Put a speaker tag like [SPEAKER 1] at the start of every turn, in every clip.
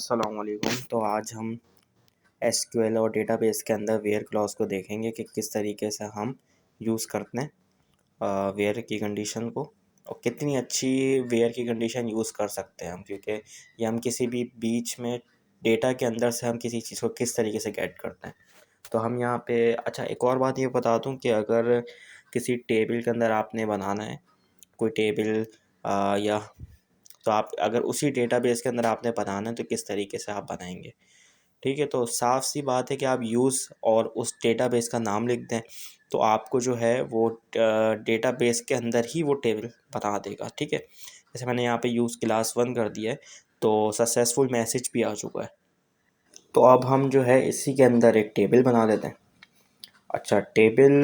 [SPEAKER 1] अस्सलाम वालेकुम। तो आज हम एसक्यूएल और डेटाबेस के अंदर वेयर क्लॉज को देखेंगे कि किस तरीके से हम यूज़ करते हैं वेयर की कंडीशन को, और कितनी अच्छी वेयर की कंडीशन यूज़ कर सकते हैं हम, क्योंकि ये हम किसी भी बीच में डेटा के अंदर से हम किसी चीज़ को किस तरीके से गेट करते हैं। तो हम यहाँ पे एक और बात ये बता दूँ कि अगर किसी टेबल के अंदर आपने बनाना है कोई टेबल, या तो आप अगर उसी डेटाबेस के अंदर आपने बनाना है तो किस तरीके से आप बनाएंगे। ठीक है, तो साफ सी बात है कि आप यूज़ और उस डेटाबेस का नाम लिख दें तो आपको जो है वो डेटाबेस के अंदर ही वो टेबल बता देगा। ठीक है, जैसे मैंने यहाँ पे यूज़ क्लास 1 कर दिया है तो सक्सेसफुल मैसेज भी आ चुका है। तो अब हम जो है इसी के अंदर एक टेबल बना लेते हैं। अच्छा, टेबल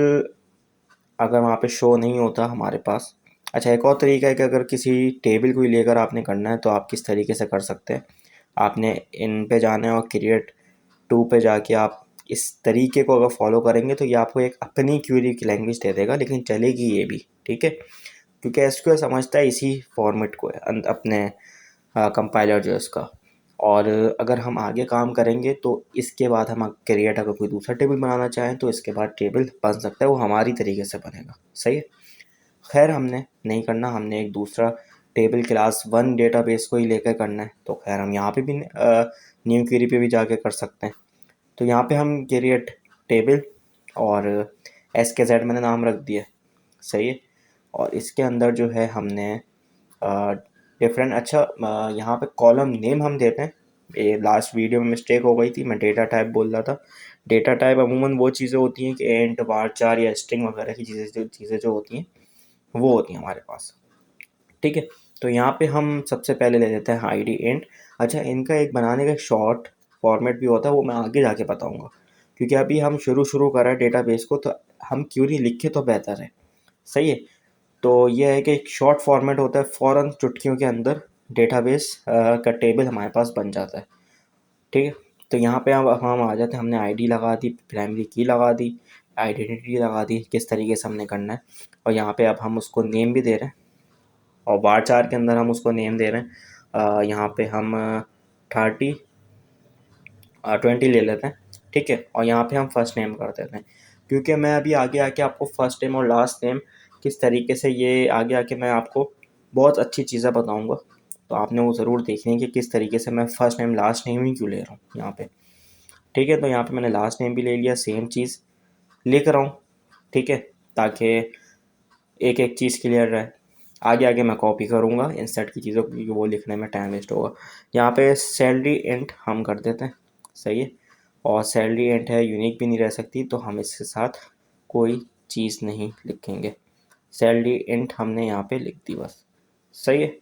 [SPEAKER 1] अगर वहाँ पे शो नहीं होता हमारे पास, अच्छा एक और तरीका है कि अगर किसी टेबल को ही लेकर आपने करना है तो आप किस तरीके से कर सकते हैं। आपने इन पे जाना है और क्रिएट टू पे जाके आप इस तरीके को अगर फॉलो करेंगे तो ये आपको एक अपनी क्वेरी की लैंग्वेज दे देगा, लेकिन चलेगी ये भी। ठीक है, क्योंकि एसक्यूएल समझता है इसी फॉर्मेट को है अपने कंपाइलर जो है इसका। और अगर हम आगे काम करेंगे तो इसके बाद हम क्रिएट अगर कोई दूसरा टेबल बनाना चाहें तो इसके बाद टेबल बन सकता है, वो हमारी तरीके से बनेगा। सही है, खैर हमने नहीं करना, हमने एक दूसरा टेबल क्लास 1 डेटाबेस को ही लेकर करना है। तो खैर हम यहाँ पे भी न्यू क्वेरी पे भी जाके कर सकते हैं। तो यहाँ पे हम क्रिएट टेबल और SKZ मैंने नाम रख दिया। सही है, और इसके अंदर जो है हमने डिफरेंट, अच्छा यहाँ पे कॉलम नेम हम देते हैं। ये लास्ट वीडियो में मिस्टेक हो गई थी, मैं डेटा टाइप बोल रहा था। डेटा टाइप अमूमन वो चीज़ें होती हैं कि एंट varchar या स्ट्रिंग वगैरह की चीज़ें जो होती हैं वो होती हैं हमारे पास। ठीक है, तो यहाँ पे हम सबसे पहले ले लेते हैं ID इंट। अच्छा, इनका एक बनाने का शॉर्ट फॉर्मेट भी होता है, वो मैं आगे जाके बताऊँगा, क्योंकि अभी हम शुरू कर रहे हैं डेटाबेस को तो हम क्वेरी लिखे तो बेहतर है। सही है, तो ये है कि एक शॉर्ट फॉर्मेट होता है, फ़ौरन चुटकियों के अंदर डेटाबेस का टेबल हमारे पास बन जाता है। ठीक है, तो यहाँ पे हम आ जाते हैं, हमने ID लगा दी, प्राइमरी की लगा दी, आइडेंटिटी लगा दी, किस तरीके से हमने करना है। और यहाँ पे अब हम उसको नेम भी दे रहे हैं, और varchar के अंदर हम उसको नेम दे रहे हैं। यहाँ पे हम 20 ले लेते हैं। ठीक है, और यहाँ पे हम फर्स्ट नेम कर देते हैं, क्योंकि मैं अभी आगे आके आपको फर्स्ट नेम और लास्ट नेम किस तरीके से, ये आगे आके मैं आपको बहुत अच्छी चीज़ें बताऊँगा। तो आपने वो ज़रूर देखनी है कि किस तरीके से मैं फ़र्स्ट नेम लास्ट नेम ही क्यों ले रहा हूँ यहाँ पे। ठीक है, तो यहाँ पे मैंने लास्ट नेम भी ले लिया, सेम चीज़ लेकर आऊँ। ठीक है, ताकि एक एक चीज़ क्लियर रहे। आगे आगे मैं कॉपी करूँगा इंसर्ट की चीज़ों, क्योंकि वो लिखने में टाइम वेस्ट होगा। यहाँ पे सैलरी इंट हम कर देते हैं। सही है, और सैलरी इंट है, यूनिक भी नहीं रह सकती, तो हम इसके साथ कोई चीज़ नहीं लिखेंगे। सैलरी इंट हमने यहाँ पे लिख दी बस। सही है,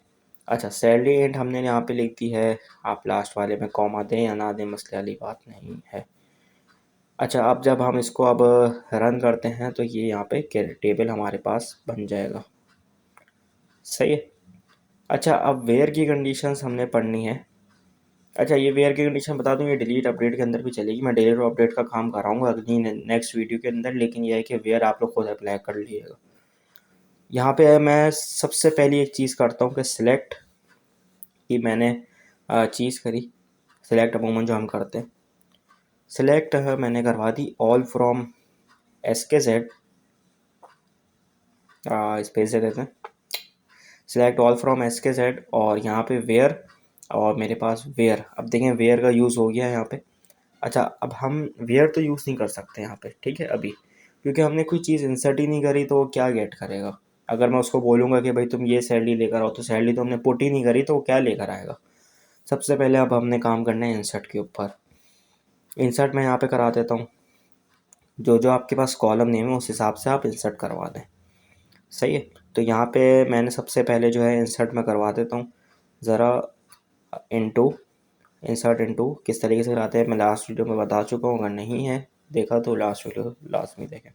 [SPEAKER 1] अच्छा सैलरी इंट हमने यहाँ पे लिख दी है। आप लास्ट वाले में कॉमा दें या ना दें मसले वाली बात नहीं है। अच्छा, अब जब हम इसको अब रन करते हैं तो ये यहाँ पे टेबल हमारे पास बन जाएगा। सही है, अच्छा अब वेयर की कंडीशंस हमने पढ़नी है। अच्छा, ये वेयर की कंडीशन बता दूँ, ये डिलीट अपडेट के अंदर भी चलेगी। मैं डिलीट और अपडेट का काम कराऊंगा अगली नेक्स्ट वीडियो के अंदर, लेकिन यह है कि वेयर आप लोग खुद अप्लाई कर लीजिएगा। यहाँ पे मैं सबसे पहली एक चीज़ करता हूँ कि सिलेक्ट की मैंने चीज़ करी। सिलेक्ट अमूमन जो हम करते हैं, सिलेक्ट मैंने करवा दी ऑल फ्रॉम SKZ, स्पेस दे देते हैं, सिलेक्ट ऑल फ्रॉम SKZ, और यहाँ पे वेयर, और मेरे पास वेयर, अब देखें वेयर का यूज़ हो गया है यहाँ पे। अच्छा, अब हम वेयर तो यूज़ नहीं कर सकते यहाँ पे, ठीक है अभी, क्योंकि हमने कोई चीज़ इंसर्ट ही नहीं करी, तो वो क्या गेट करेगा। अगर मैं उसको बोलूँगा कि भाई तुम ये सैलरी लेकर आओ, तो सैलरी तो हमने पुट ही नहीं करी, तो वो क्या लेकर आएगा। सबसे पहले अब हमने काम करना है इंसर्ट के ऊपर। इंसर्ट मैं यहाँ पे करा देता हूँ, जो जो आपके पास कॉलम नेम है उस हिसाब से आप इंसर्ट करवा दें। सही है, तो यहाँ पे मैंने सबसे पहले जो है इंसर्ट में करवा देता हूँ ज़रा इनटू। इंसर्ट इनटू किस तरीके से कराते हैं मैं लास्ट वीडियो में बता चुका हूँ, अगर नहीं है देखा तो लास्ट वीडियो लास्ट में देखें।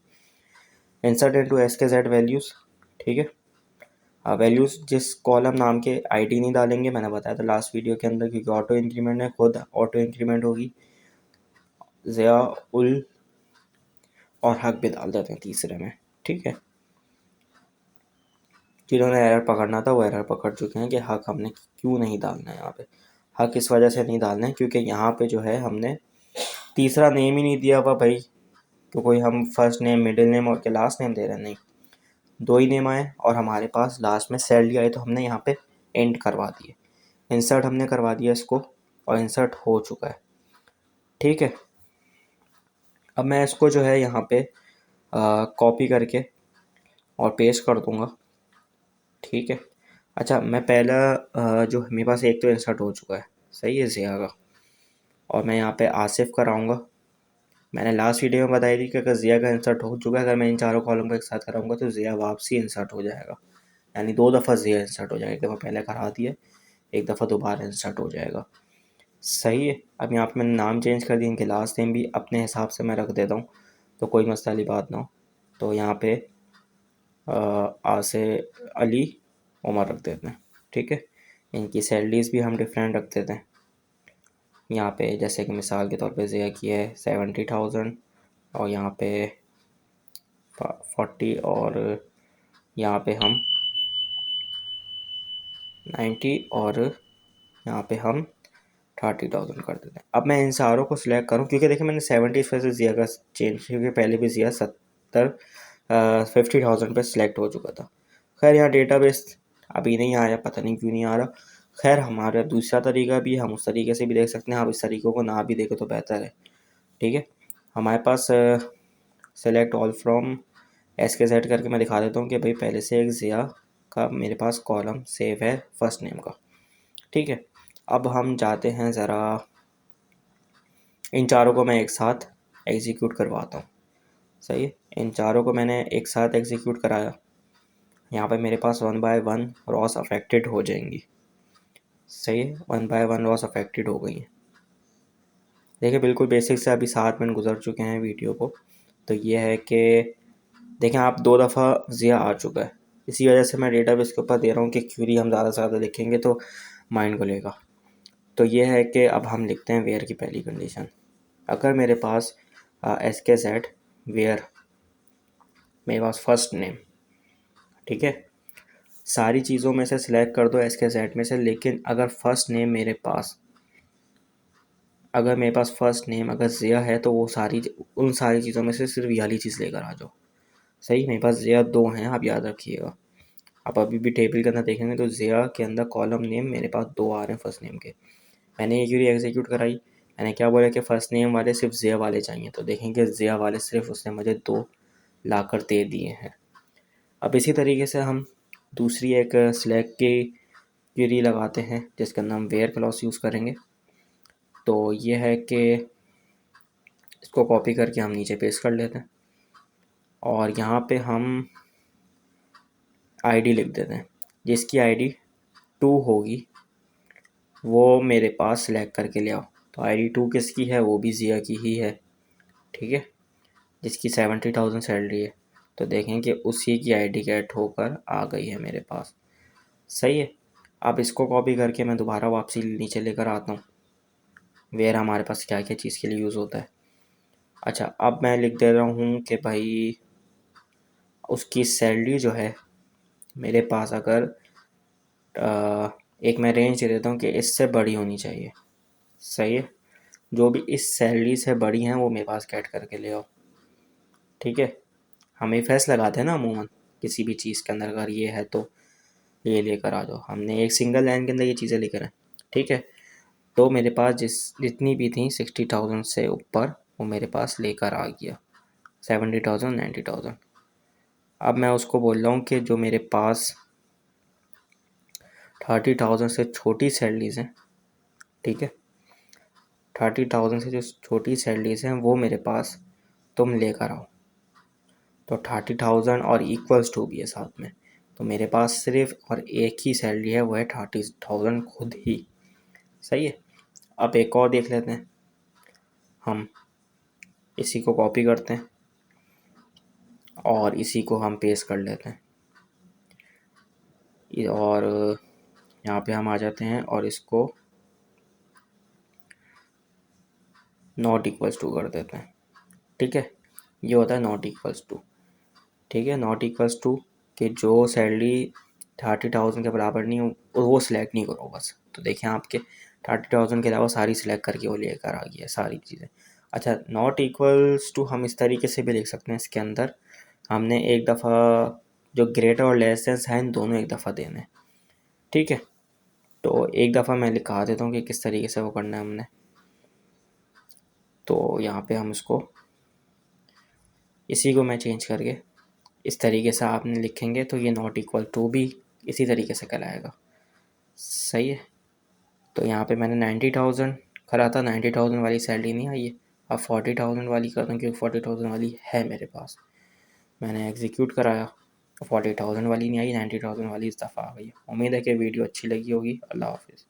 [SPEAKER 1] Insert into SKZ values. ठीक है, वैल्यूज़ जिस कॉलम नाम के ID नहीं डालेंगे, मैंने बताया था लास्ट वीडियो के अंदर, क्योंकि ऑटो इंक्रीमेंट है, खुद ऑटो इंक्रीमेंट होगी। ज़िया उल और हक भी डाल देते हैं तीसरे में। ठीक है, जिन्होंने एरर पकड़ना था वो एरर पकड़ चुके हैं कि हक हमने क्यों नहीं डालना है यहाँ पे। हक इस वजह से नहीं डालना है क्योंकि यहाँ पे जो है हमने तीसरा नेम ही नहीं दिया हुआ भाई, तो कोई हम फर्स्ट नेम, मिडिल नेम और के लास्ट नेम दे रहे हैं, नहीं। दो ही नेम आए और हमारे पास लास्ट में सैलरी आई, तो हमने यहाँ पे एंड करवा दिए, इंसर्ट हमने करवा दिया इसको और इंसर्ट हो चुका है। ठीक है, अब मैं इसको जो है यहाँ पे कॉपी करके और पेस्ट कर दूँगा। ठीक है, अच्छा मैं पहला जो मेरे पास एक तो इंसर्ट हो चुका है, सही है, ज़िया का, और मैं यहाँ पे आसिफ कराऊँगा। मैंने लास्ट वीडियो में बताई थी कि अगर ज़िया का इंसर्ट हो चुका है, अगर मैं इन चारों कॉलम को एक साथ कराऊंगा तो ज़िया वापसी इंसर्ट हो जाएगा, यानी दो दफ़ा ज़िया इंसर्ट हो जाएगा, एक दफ़ा पहले करा दिया, एक दफ़ा दोबारा इंसर्ट हो जाएगा। सही है, अब यहाँ पे मैंने नाम चेंज कर दिया, इनके लास्ट नेम भी अपने हिसाब से मैं रख देता हूँ, तो कोई मसला वाली बात ना हो। तो यहाँ पे आसे अली उमर रख देते हैं। ठीक है, इनकी सैलरीज भी हम डिफरेंट रख देते हैं। यहाँ पे जैसे कि मिसाल के तौर पे ज़िया की है 70,000 और यहाँ पे 40 और यहाँ पे हम 90 और यहाँ पे हम 30,000 कर देते हैं। अब मैं इन सारों को सिलेक्ट करूँ क्योंकि देखिए मैंने 70 इस वजह से ज़िया का चेंज, क्योंकि पहले भी ज़िया 50,000 पे सिलेक्ट हो चुका था। खैर यहाँ डेटाबेस अभी नहीं आया, पता नहीं क्यों नहीं आ रहा। खैर हमारा दूसरा तरीका भी, हम उस तरीके से भी देख सकते हैं, आप इस तरीक़ों को ना भी देखें तो बेहतर है। ठीक है, हमारे पास सेलेक्ट ऑल फ्रॉम SKZ करके मैं दिखा देता हूँ कि भाई पहले से एक ज़िया का मेरे पास कॉलम सेव है फर्स्ट नेम का। ठीक है, अब हम जाते हैं ज़रा, इन चारों को मैं एक साथ एग्जीक्यूट करवाता हूँ। सही है, इन चारों को मैंने एक साथ एग्जीक्यूट कराया, यहाँ पे मेरे पास 1 बाय 1 रॉस अफेक्टेड हो जाएंगी। सही है, 1 बाय 1 रॉस अफेक्टेड हो गई हैं। देखिए बिल्कुल बेसिक से अभी 7 मिनट गुजर चुके हैं वीडियो को, तो ये है कि देखें आप 2 दफ़ा ज़िया आ चुका है, इसी वजह से मैं डेटाबेस के ऊपर दे रहा हूँ कि क्यूरी हम ज़्यादा से ज़्यादा लिखेंगे तो माइंड को लेगा। तो ये है कि अब हम लिखते हैं वेयर की पहली कंडीशन। अगर मेरे पास SKZ वेयर मेरे पास फर्स्ट नेम, ठीक है, सारी चीज़ों में से सिलेक्ट कर दो SKZ में से, लेकिन अगर फर्स्ट नेम मेरे पास, अगर मेरे पास फर्स्ट नेम अगर ज़िया है तो वो उन सारी चीज़ों में से सिर्फ ये वाली चीज़ लेकर आ जाओ। सही, मेरे पास ज़िया 2 हैं, आप याद रखिएगा। आप अभी भी टेबल के अंदर देखेंगे तो ज़िया के अंदर कॉलम नेम मेरे पास 2 आ रहे हैं फर्स्ट नेम के। मैंने ये क्यूरी एग्जीक्यूट कराई, मैंने क्या बोला कि फ़र्स्ट नेम वाले सिर्फ ज़िया वाले चाहिए, तो देखेंगे ज़िया वाले सिर्फ उसने मुझे 2 लाकर दे दिए हैं। अब इसी तरीके से हम दूसरी एक सिलेक्ट की क्यूरी लगाते हैं जिसके अंदर हम वेयर क्लॉज यूज़ करेंगे। तो ये है कि इसको कॉपी करके हम नीचे पेस्ट कर लेते हैं और यहाँ पे हम आईडी लिख देते हैं, जिसकी आईडी 2 होगी वो मेरे पास सिलेक्ट करके ले आओ। तो आईडी 2 किसकी है, वो भी ज़िया की ही है। ठीक है, जिसकी 70,000 सैलरी है, तो देखें कि उसी की आईडी गेट होकर आ गई है मेरे पास। सही है, अब इसको कॉपी करके मैं दोबारा वापसी नीचे लेकर आता हूँ, वेयर हमारे पास क्या क्या चीज़ के लिए यूज़ होता है। अच्छा, अब मैं लिख दे रहा हूँ कि भाई उसकी सैलरी जो है मेरे पास, अगर एक मैं रेंज दे देता हूँ कि इससे बड़ी होनी चाहिए। सही है, जो भी इस सैलरी से बड़ी हैं वो मेरे पास गेट करके ले आओ। ठीक है, हम इफ़ेस लगाते हैं ना अमूमन किसी भी चीज़ के अंदर, अगर ये है तो ये लेकर आ जाओ, हमने एक सिंगल लाइन के अंदर ये चीज़ें लेकर आए। ठीक है, तो मेरे पास जितनी भी थी 60,000 से ऊपर वो मेरे पास लेकर आ गया, 70,000, 90,000। अब मैं उसको बोल रहा हूँ कि जो मेरे पास 30,000 से छोटी सैलरीज हैं, ठीक है, 30,000 से जो छोटी सैलरीज हैं वो मेरे पास तुम लेकर आओ। तो 30,000 और इक्वल्स टू भी है साथ में, तो मेरे पास सिर्फ और एक ही सैलरी है, वो है 30,000 खुद ही। सही है, अब एक और देख लेते हैं, हम इसी को कॉपी करते हैं और इसी को हम पेस्ट कर लेते हैं और यहाँ पे हम आ जाते हैं और इसको नॉट इक्वल्स टू कर देते हैं। ठीक है, ये होता है नॉट इक्वल्स टू। ठीक है, नॉट इक्वल्स टू कि जो सैलरी 30,000 के बराबर नहीं हो वो सिलेक्ट नहीं करो बस। तो देखें आपके 30,000 के अलावा सारी सिलेक्ट करके वो लेकर आ गया सारी चीज़ें। अच्छा, नॉट इक्वल्स टू हम इस तरीके से भी लिख सकते हैं, इसके अंदर हमने एक दफ़ा जो ग्रेटर और लेस देन साइन दोनों एक दफ़ा देने हैं, ठीक है। तो एक दफ़ा मैं लिखा देता हूँ कि किस तरीके से वो करना है हमने। तो यहाँ पे हम इसको, इसी को मैं चेंज करके इस तरीके से आपने लिखेंगे तो ये नॉट इक्वल टू भी इसी तरीके से कहलाएगा, सही है। तो यहाँ पे मैंने 90,000 करा था, 90,000 वाली सैलरी नहीं आई है, अब 40,000 वाली करता हूँ क्योंकि 40,000 वाली है मेरे पास, मैंने एग्जीक्यूट कराया, 40,000 वाली नहीं आई, 90,000 वाली इस दफ़ा आ गई। उम्मीद है कि वीडियो अच्छी लगी होगी। अल्लाह हाफिज़।